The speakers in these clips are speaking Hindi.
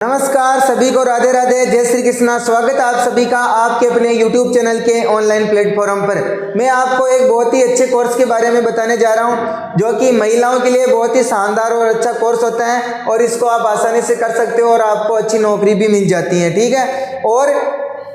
नमस्कार सभी को, राधे राधे, जय श्री कृष्णा। स्वागत है आप सभी का आपके अपने YouTube चैनल के ऑनलाइन प्लेटफॉर्म पर। मैं आपको एक बहुत ही अच्छे कोर्स के बारे में बताने जा रहा हूं, जो कि महिलाओं के लिए बहुत ही शानदार और अच्छा कोर्स होता है और इसको आप आसानी से कर सकते हो और आपको अच्छी नौकरी भी मिल जाती है। ठीक है, और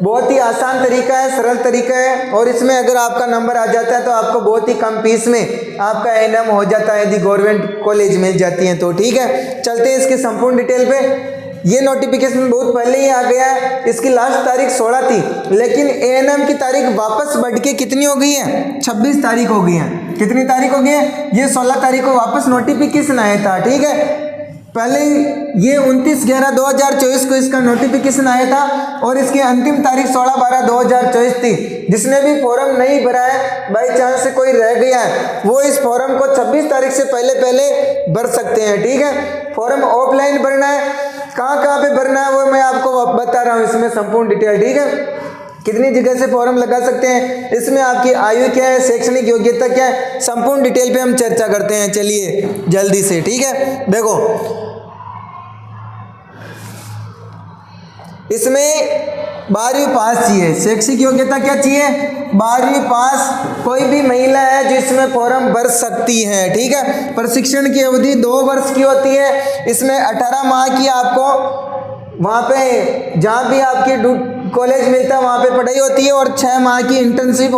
बहुत ही आसान तरीका है, सरल तरीका है, और इसमें अगर आपका नंबर आ जाता है तो आपको बहुत ही कम फीस में आपका एनएम हो जाता है यदि गवर्नमेंट कॉलेज मिल जाती है तो। ठीक है, चलते हैं इसकी संपूर्ण डिटेल पे। ये नोटिफिकेशन बहुत पहले ही आ गया है, इसकी लास्ट तारीख 16 थी, लेकिन एएनएम की तारीख वापस बढ़ के कितनी हो गई है? 26 तारीख हो गई है। कितनी तारीख हो गई है? ये 16 तारीख को वापस नोटिफिकेशन आया था। ठीक है, पहले ये 29/11/2024 को इसका नोटिफिकेशन आया था और इसकी अंतिम तारीख 16/12/2024 थी। जिसने भी फॉर्म नहीं भरा है, बाई चांस से कोई रह गया है, वो इस फॉर्म को 26 तारीख से पहले भर सकते हैं। ठीक है, फॉर्म ऑफलाइन भरना है, कहाँ पे भरना है वो मैं आपको बता रहा हूँ इसमें संपूर्ण डिटेल। ठीक है, कितनी जगह से फॉर्म लगा सकते हैं, इसमें आपकी आयु क्या है, शैक्षणिक योग्यता क्या है, संपूर्ण डिटेल पे हम चर्चा करते हैं। चलिए जल्दी से। ठीक है, देखो इसमें 12वीं पास चाहिए, शैक्षिक योग्यता क्या चाहिए? 12वीं पास। कोई भी महिला है जो इसमें फॉर्म भर सकती है। ठीक है, प्रशिक्षण की अवधि 2 वर्ष की होती है। इसमें 18 माह की आपको वहाँ पे जहाँ भी आपकी कॉलेज मिलता है वहाँ पे पढ़ाई होती है और 6 माह की इंटर्नशिप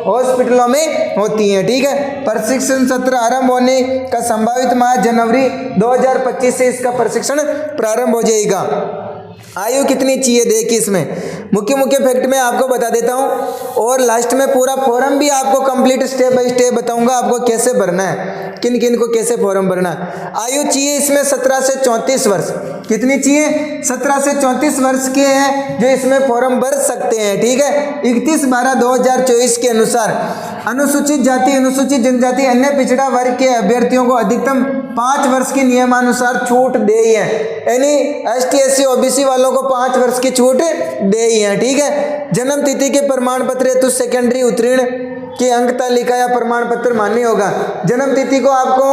हॉस्पिटलों में होती है। ठीक है, प्रशिक्षण सत्र आरंभ होने का संभावित माह जनवरी 2025 से इसका प्रशिक्षण प्रारंभ हो जाएगा। आयु कितनी चाहिए देखिए, इसमें मुख्य फैक्ट में आपको बता देता हूं और लास्ट में पूरा फॉर्म भी आपको कंप्लीट स्टेप बाय स्टेप बताऊंगा आपको कैसे भरना है, किन किन को कैसे फॉर्म भरना है। आयु चाहिए इसमें 17 से 34 वर्ष। कितनी चाहिए? 17 से 34 वर्ष के हैं जो इसमें फॉर्म भर सकते हैं। ठीक है, 31/12/2024 के अनुसार अनुसूचित जाति, अनुसूचित जनजाति, अन्य पिछड़ा वर्ग के अभ्यर्थियों को अधिकतम 5 वर्ष की नियमानुसार छूट दे है, यानी ST SC OBC वालों को 5 वर्ष की छूट दे है। ठीक है, जन्म तिथि के प्रमाण पत्र हेतु सेकेंडरी उत्तीर्ण की अंक तालिका या प्रमाण पत्र मान्य होगा। जन्म तिथि को आपको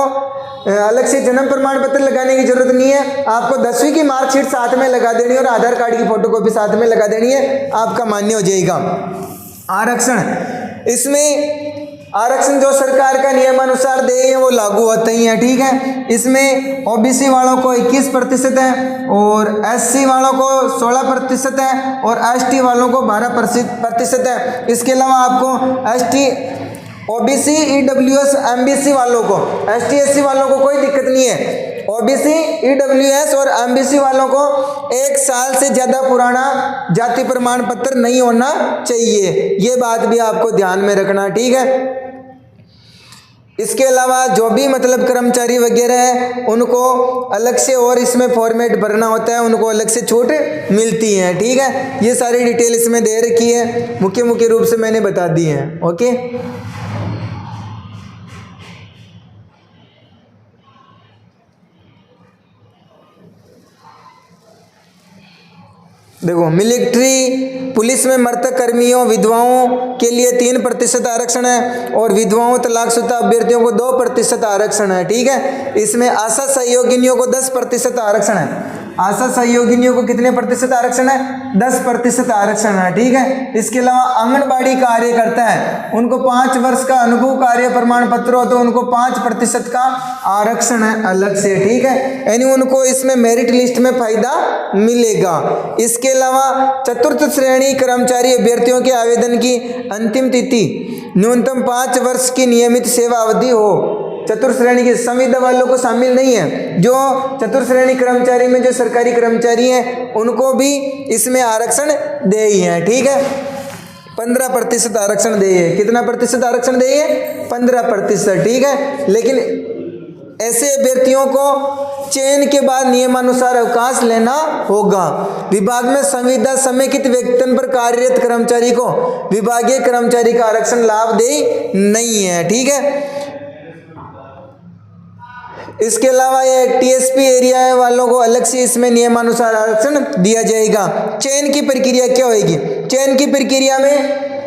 अलग से जन्म प्रमाण पत्र लगाने की जरूरत नहीं है, आपको 10वीं की मार्कशीट साथ में लगा देनी है और आधार कार्ड की फोटोकॉपी साथ में लगा देनी है, आपका मान्य हो जाएगा। आरक्षण, इसमें आरक्षण जो सरकार का नियमानुसार दे है वो लागू होते ही है। ठीक है, इसमें OBC वालों को 21% है और SC वालों को 16% है और ST वालों को 12% है। इसके अलावा आपको ST OBC EWS MBC वालों को, ST SC वालों को कोई दिक्कत नहीं है। OBC EWS और MBC वालों को 1 साल से ज्यादा पुराना जाति प्रमाण पत्र नहीं होना चाहिए, ये बात भी आपको ध्यान में रखना। ठीक है, इसके अलावा जो भी मतलब कर्मचारी वगैरह है उनको अलग से और इसमें फॉर्मेट भरना होता है, उनको अलग से छूट मिलती है। ठीक है, ये सारी डिटेल इसमें दे रखी है, मुख्य रूप से मैंने बता दी है। ओके, देखो मिलिट्री पुलिस में मृतक कर्मियों विधवाओं के लिए 3% आरक्षण है और विधवाओं तलाकशुदा अभ्यर्थियों को 2% आरक्षण है। ठीक है, इसमें आशा सहयोगिनियों को 10% आरक्षण है। आशा सहयोगिनियों को कितने प्रतिशत आरक्षण है? 10% आरक्षण है। ठीक है, इसके अलावा आंगनबाड़ी कार्यकर्ता है, उनको 5 वर्ष का अनुभव कार्य प्रमाण पत्र हो तो उनको 5% का आरक्षण है अलग से। ठीक है, यानी उनको इसमें मेरिट लिस्ट में फायदा मिलेगा। इसके अलावा चतुर्थ श्रेणी कर्मचारी अभ्यर्थियों के आवेदन की अंतिम तिथि न्यूनतम 5 वर्ष की नियमित सेवा अवधि हो। चतुर्थ श्रेणी के संविदा वालों को शामिल नहीं है, जो चतुर्थ श्रेणी कर्मचारी में जो सरकारी कर्मचारी हैं उनको भी इसमें आरक्षण दे ही है। ठीक है, 15% आरक्षण दे है। कितना प्रतिशत आरक्षण दे है? 15%। ठीक है, लेकिन ऐसे अभ्यर्थियों को चयन के बाद नियमानुसार अवकाश लेना होगा। विभाग में संविदा समेकित वेतन पर कार्यरत कर्मचारी को विभागीय कर्मचारी का आरक्षण लाभ दे नहीं है। ठीक है, इसके अलावा ये TSP एरिया वालों को अलग से इसमें नियमानुसार आरक्षण दिया जाएगा। चयन की प्रक्रिया क्या होगी? चयन की प्रक्रिया में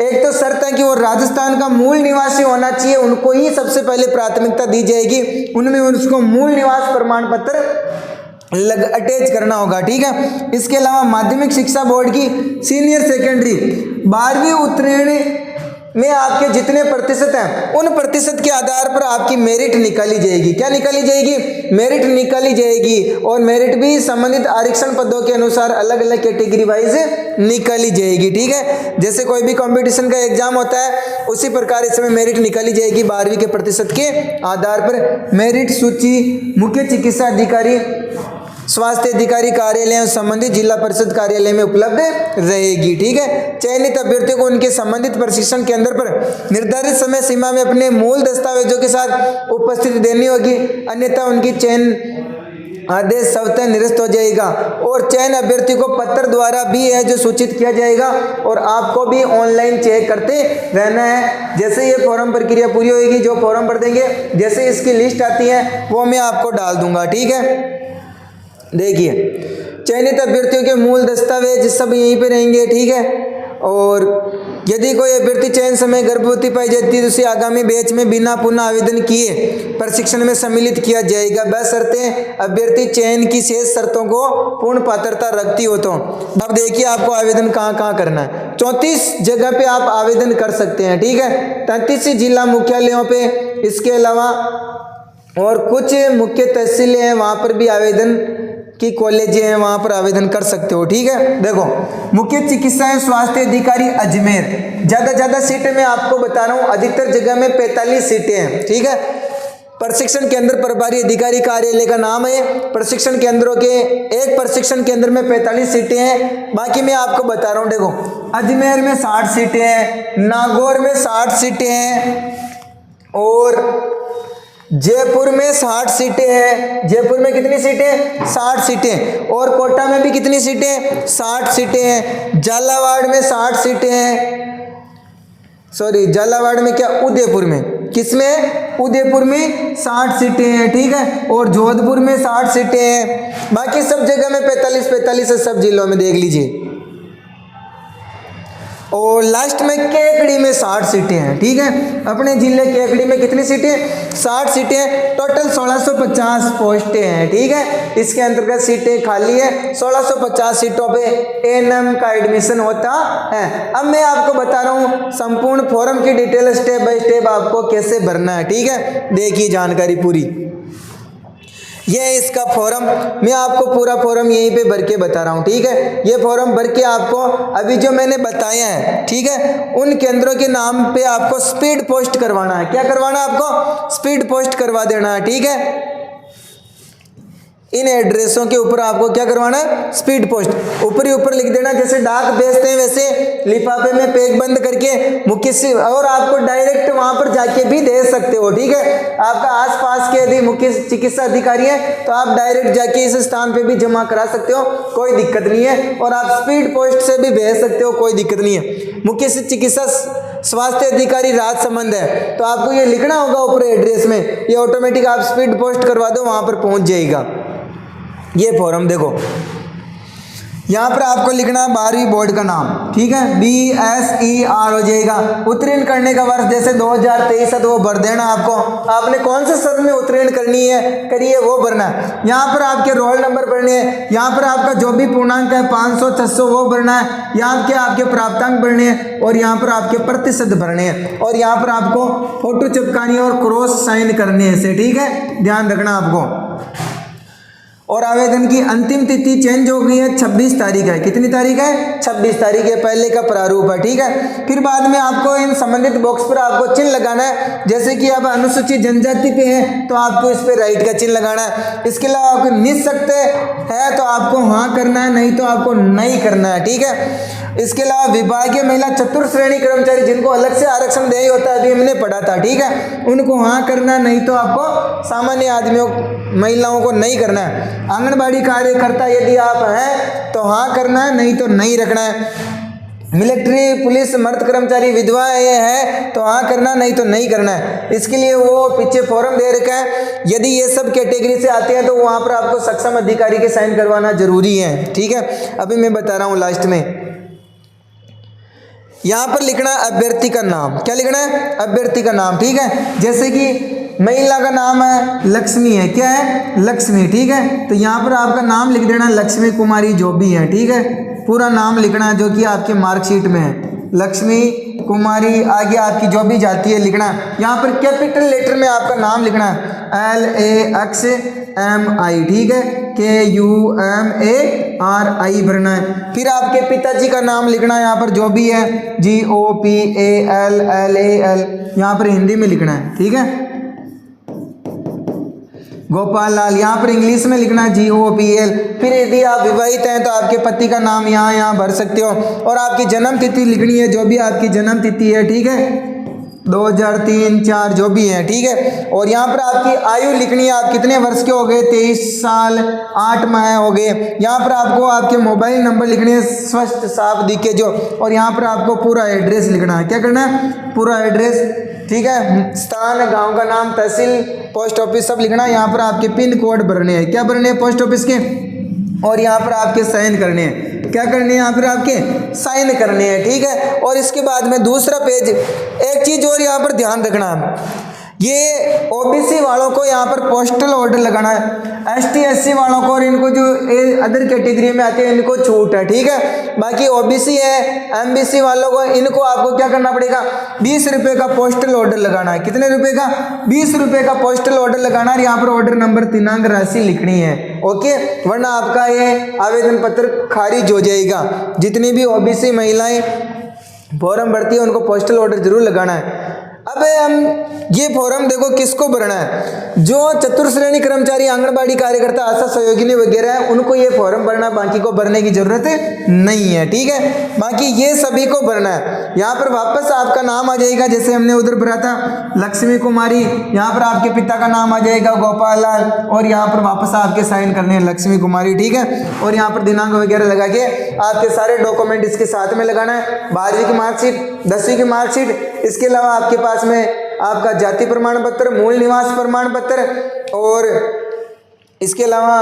एक तो शर्त है कि वो राजस्थान का मूल निवासी होना चाहिए, उनको ही सबसे पहले प्राथमिकता दी जाएगी, उनमें उसको मूल निवास प्रमाण पत्र अटैच करना होगा, ठीक है। इसके अलावा माध्यमिक शिक्षा बोर्ड की सीनियर सेकेंडरी 12वीं उत्तीर्ण में आपके जितने प्रतिशत हैं उन प्रतिशत के आधार पर आपकी मेरिट निकाली जाएगी। क्या निकाली जाएगी? मेरिट निकाली जाएगी। और मेरिट भी संबंधित आरक्षण पदों के अनुसार अलग अलग कैटेगरी वाइज निकाली जाएगी, ठीक है। जैसे कोई भी कंपटीशन का एग्जाम होता है उसी प्रकार इसमें मेरिट निकाली जाएगी 12वीं के प्रतिशत के आधार पर। मेरिट सूची मुख्य चिकित्सा अधिकारी, स्वास्थ्य अधिकारी कार्यालय संबंधित जिला परिषद कार्यालय में उपलब्ध रहेगी, ठीक है। चयनित अभ्यर्थियों को उनके संबंधित प्रशिक्षण केंद्र पर निर्धारित समय सीमा में अपने मूल दस्तावेजों के साथ उपस्थिति देनी होगी, अन्यथा उनकी चयन आदेश स्वतः निरस्त हो जाएगा। और चयन अभ्यर्थी को पत्र द्वारा भी है जो सूचित किया जाएगा और आपको भी ऑनलाइन चेक करते रहना है। जैसे ये फॉर्म प्रक्रिया पूरी होगी, जो फॉर्म भर देंगे, जैसे इसकी लिस्ट आती है वो मैं आपको डाल दूंगा, ठीक है। देखिए, चयनित अभ्यर्थियों के मूल दस्तावेज सब यहीं पे रहेंगे, ठीक है। और यदि कोई अभ्यर्थी चयन समय गर्भवती पाई जाती है तो उसे आगामी बैच में बिना पुनः आवेदन किए प्रशिक्षण में सम्मिलित किया जाएगा, बशर्ते अभ्यर्थी चयन की शेष शर्तों को पूर्ण पात्रता रखती हो तो। अब देखिए आपको आवेदन कहाँ कहाँ करना है। 34 जगह पे आप आवेदन कर सकते हैं, ठीक है। 33 जिला मुख्यालयों पे, इसके अलावा और कुछ मुख्य तहसीलें हैं वहाँ पर भी आवेदन की कॉलेजें हैं, वहाँ पर आवेदन कर सकते हो, ठीक है। देखो, मुख्य चिकित्सा एवं स्वास्थ्य अधिकारी अजमेर, ज़्यादा सीटें मैं आपको बता रहा हूँ, अधिकतर जगह में 45 सीटें हैं, ठीक है। प्रशिक्षण केंद्र प्रभारी अधिकारी कार्यालय का नाम है। प्रशिक्षण केंद्रों के एक प्रशिक्षण केंद्र में 45 सीटें हैं। बाकी मैं आपको बता रहा हूँ, देखो, अजमेर में 60 सीटें हैं, नागौर में 60 सीटें हैं और जयपुर में 60 सीटें हैं। जयपुर में कितनी सीटें? 60 सीटें। और कोटा में भी कितनी सीटें? 60 सीटें हैं। झालावाड़ में 60 सीटें हैं। सॉरी, झालावाड़ में क्या, उदयपुर में, किसमें? उदयपुर में 60 सीटें हैं, ठीक है। और जोधपुर में 60 सीटें हैं। बाकी सब जगह में 45 है, सब जिलों में देख लीजिए। और लास्ट में केकड़ी में 60 सीटें हैं, ठीक है। अपने जिले केकड़ी में कितनी सीटें? 60 सीटें। टोटल 1650 पोस्टें हैं, ठीक है। इसके अंतर्गत सीटें खाली है। 1650 सीटों पे एएनएम का एडमिशन होता है। अब मैं आपको बता रहा हूँ संपूर्ण फॉर्म की डिटेल स्टेप बाय स्टेप आपको कैसे भरना है, ठीक है। देखिए जानकारी पूरी, ये है इसका फॉर्म। मैं आपको पूरा फॉर्म यहीं पे भर के बता रहा हूँ, ठीक है। ये फॉर्म भर के आपको अभी जो मैंने बताया है, ठीक है, उन केंद्रों के नाम पे आपको स्पीड पोस्ट करवाना है। क्या करवाना है आपको? स्पीड पोस्ट करवा देना है, ठीक है। इन एड्रेसों के ऊपर आपको क्या करवाना है? Speed post. ऊपर ही ऊपर लिख देना, जैसे डाक भेजते हैं वैसे लिफाफे में पैक बंद करके मुख्य से, और आपको डायरेक्ट वहां पर जाके भी दे सकते हो, ठीक है। आपका आसपास के यदि मुख्य चिकित्सा अधिकारी है तो आप डायरेक्ट जाके इस स्थान पे भी जमा करा सकते हो, कोई दिक्कत नहीं है। और आप स्पीड पोस्ट से भी भेज सकते हो, कोई दिक्कत नहीं है। मुख्य चिकित्सा स्वास्थ्य अधिकारी राजसमंद है तो आपको ये लिखना होगा ऊपर एड्रेस में, ये ऑटोमेटिक आप स्पीड पोस्ट करवा दो, वहां पर पहुंच जाएगा। ये फॉर्म देखो, यहाँ पर आपको लिखना है 12वीं बोर्ड का नाम, ठीक है। BSER हो जाएगा। उत्तीर्ण करने का वर्ष जैसे 2023 है तो वो भर देना आपको। आपने कौन से सत्र में उत्तीर्ण करनी है करिए वो भरना है। यहाँ पर आपके रोल नंबर भरने हैं, यहाँ पर आपका जो भी पूर्णांक है 500 600 वो भरना है, यहाँ के आपके प्राप्तांक भरने हैं और यहाँ पर आपके प्रतिशत भरने हैं। और यहाँ पर आपको फोटो चिपकानी और क्रॉस साइन करने हैं, ठीक है, ध्यान रखना आपको। और आवेदन की अंतिम तिथि चेंज हो गई है, 26 तारीख है। कितनी तारीख है? 26 तारीख है। पहले का प्रारूप है, ठीक है। फिर बाद में आपको इन संबंधित बॉक्स पर आपको चिन्ह लगाना है। जैसे कि आप अनुसूचित जनजाति पे हैं तो आपको इस पे राइट का चिन्ह लगाना है। इसके अलावा आप निःशक्त है तो आपको हाँ करना है, नहीं तो आपको नहीं करना है, ठीक है। इसके अलावा विभागीय महिला चतुर्थ श्रेणी कर्मचारी जिनको अलग से आरक्षण देय होता है, अभी हमने पढ़ा था, ठीक है, उनको हाँ करना, नहीं तो आपको सामान्य आदमियों महिलाओं को नहीं करना है। आंगनबाड़ी कार्यकर्ता यदि आप हैं तो हाँ करना है, नहीं तो नहीं रखना है। मिलिट्री पुलिस मर्द कर्मचारी विधवा ये है तो हाँ करना, नहीं तो नहीं करना है। इसके लिए वो पीछे फॉर्म दे रखा है। यदि ये सब कैटेगरी से आते हैं तो वहाँ पर आपको सक्षम अधिकारी के साइन करवाना जरूरी है, ठीक है। अभी मैं बता रहा हूँ लास्ट में, यहाँ पर लिखना है अभ्यर्थी का नाम। क्या लिखना है? अभ्यर्थी का नाम, ठीक है। जैसे कि महिला का नाम है लक्ष्मी है, क्या है, लक्ष्मी, ठीक है। तो यहाँ पर आपका नाम लिख देना लक्ष्मी कुमारी जो भी है, ठीक है, पूरा नाम लिखना है जो कि आपके मार्कशीट में है, लक्ष्मी कुमारी, आगे आपकी जो भी जाती है लिखना है। यहाँ पर कैपिटल लेटर में आपका नाम लिखना है LAXMI, ठीक है, KUMARI भरना है। फिर आपके पिताजी का नाम लिखना है यहाँ पर जो भी है GOPALLAL, यहाँ पर हिंदी में लिखना है, ठीक है, गोपाल लाल, यहाँ पर इंग्लिश में लिखना है GOPL। फिर यदि आप विवाहित हैं तो आपके पति का नाम यहाँ भर सकते हो, और आपकी जन्म तिथि लिखनी है जो भी आपकी जन्म तिथि है, ठीक है, 2003, 4 जो भी है, ठीक है। और यहाँ पर आपकी आयु लिखनी है, आप कितने वर्ष के हो गए, 23 साल 8 माह हो गए। यहाँ पर आपको आपके मोबाइल नंबर लिखने हैं स्पष्ट साफ दिखे जो, और यहाँ पर आपको पूरा एड्रेस लिखना है, क्या करना है, पूरा एड्रेस, ठीक है, स्थान, गांव का नाम, तहसील, पोस्ट ऑफिस सब लिखना है। यहाँ पर आपके पिन कोड भरने हैं, क्या भरने हैं, पोस्ट ऑफिस के, और यहाँ पर आपके साइन करने हैं, क्या करने हैं, यहाँ पर आपके साइन करने हैं, ठीक है। और इसके बाद में दूसरा पेज, एक चीज़ और यहाँ पर ध्यान रखना है, ये OBC वालों को यहाँ पर पोस्टल ऑर्डर लगाना है, ST SC वालों को और इनको जो अदर कैटेगरी में आते हैं इनको छूट है, ठीक है। बाकी OBC है, MBC वालों को, इनको आपको क्या करना पड़ेगा, 20 रुपये का पोस्टल ऑर्डर लगाना है, कितने रुपए का, 20 रुपये का पोस्टल ऑर्डर लगाना है। यहाँ पर ऑर्डर नंबर, दिनांक, राशि लिखनी है, ओके, वरना आपका ये आवेदन पत्र खारिज हो जाएगा। जितनी भी OBC महिलाएं फॉर्म भरती है उनको पोस्टल ऑर्डर जरूर लगाना है। अब हम ये फॉर्म देखो किसको भरना है, जो चतुर्श्रेणी कर्मचारी, आंगनबाड़ी कार्यकर्ता, आशा सहयोगिनी वगैरह है उनको ये फॉर्म भरना, बाकी को भरने की जरूरत नहीं है, ठीक है। बाकी ये सभी को भरना है। यहाँ पर वापस आपका नाम आ जाएगा, जैसे हमने उधर भरा था लक्ष्मी कुमारी, यहाँ पर आपके पिता का नाम आ जाएगा गोपाल लाल, और यहाँ पर वापस आपके साइन करने हैं लक्ष्मी कुमारी, ठीक है। और यहाँ पर दिनांक वगैरह लगा के आपके सारे डॉक्यूमेंट इसके साथ में लगाना है, 12वीं की मार्कशीट, 10वीं की मार्कशीट, इसके अलावा आपके पास में आपका जाति प्रमाण पत्र, मूल निवास प्रमाण पत्र, और इसके अलावा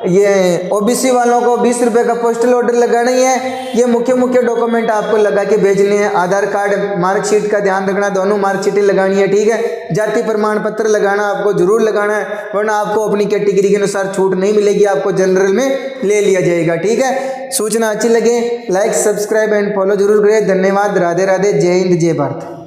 ये OBC वालों को 20 रुपये का पोस्टल ऑर्डर लगाना ही है। ये मुख्य डॉक्यूमेंट आपको लगा के भेजने हैं। आधार कार्ड, मार्कशीट का ध्यान रखना, दोनों मार्कशीटें लगानी है, ठीक है। जाति प्रमाण पत्र लगाना आपको जरूर लगाना है, वरना आपको अपनी कैटेगरी के अनुसार छूट नहीं मिलेगी, आपको जनरल में ले लिया जाएगा, ठीक है। सूचना अच्छी लगे लाइक, सब्सक्राइब एंड फॉलो जरूर करें। धन्यवाद, राधे राधे, जय हिंद, जय भारत।